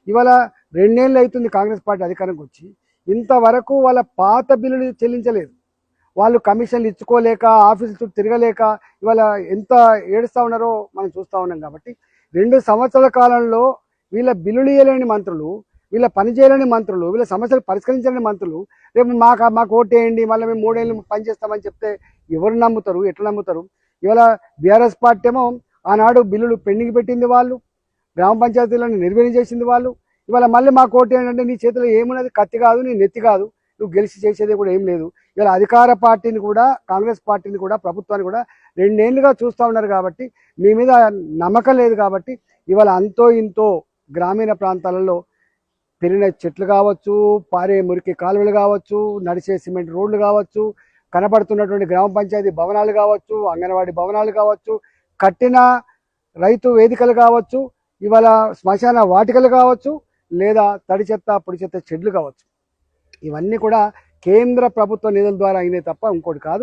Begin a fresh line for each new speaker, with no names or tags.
ఇవాళ 2 ఏళ్ళు అవుతుంది కాంగ్రెస్ పార్టీ అధికారంకి వచ్చి, ఇంతవరకు వాళ్ళ పాత బిల్లులు చెల్లించలేదు. వాళ్ళు కమిషన్లు ఇచ్చుకోలేక, ఆఫీసుల చుట్టూ తిరగలేక ఇవాళ ఎంత ఏడుస్తూ ఉన్నారో మనం చూస్తూ ఉన్నాం. కాబట్టి 2 సంవత్సరాల కాలంలో వీళ్ళ బిల్లులు ఇయ్యలేని మంత్రులు, వీళ్ళ పని చేయలేని మంత్రులు, వీళ్ళ సమస్యలు పరిష్కరించలేని మంత్రులు రేపు మాకు ఓటేయండి మళ్ళీ మేము 3 ఏళ్ళు పనిచేస్తామని చెప్తే ఎవరు నమ్ముతారు? ఎట్లా నమ్ముతారు? ఇవాళ బీఆర్ఎస్ పార్టీ ఏమో ఆనాడు బిల్లులు పెండింగ్ పెట్టింది వాళ్ళు, గ్రామ పంచాయతీలను నిర్వహణ చేసింది వాళ్ళు. ఇవాళ మళ్ళీ మాకు ఓటేయండి అంటే నీ చేతిలో ఏమున్నది? కత్తి కాదు, నీ నెత్తి కాదు, నువ్వు గెలిచి చేసేది కూడా ఏం లేదు. ఇలా అధికార పార్టీని కూడా, కాంగ్రెస్ పార్టీని కూడా, ప్రభుత్వాన్ని కూడా 2 ఏళ్ళుగా చూస్తూ ఉన్నారు. కాబట్టి మీ మీద నమ్మకం లేదు. కాబట్టి ఇవాళ అంతో ఇంతో గ్రామీణ ప్రాంతాలలో పెరిగిన చెట్లు కావచ్చు, పారే మురికి కాలువలు కావచ్చు, నడిచే సిమెంట్ రోడ్లు కావచ్చు, కనబడుతున్నటువంటి గ్రామ పంచాయతీ భవనాలు కావచ్చు, అంగన్వాడీ భవనాలు కావచ్చు, కట్టిన రైతు వేదికలు కావచ్చు, ఇవాళ శ్మశాన వాటికలు కావచ్చు, లేదా తడి చెత్త పొడి చెత్త షెడ్లు కావచ్చు, ఇవన్నీ కూడా కేంద్ర ప్రభుత్వ నిధుల ద్వారా అయినాయి తప్ప ఇంకోటి కాదు.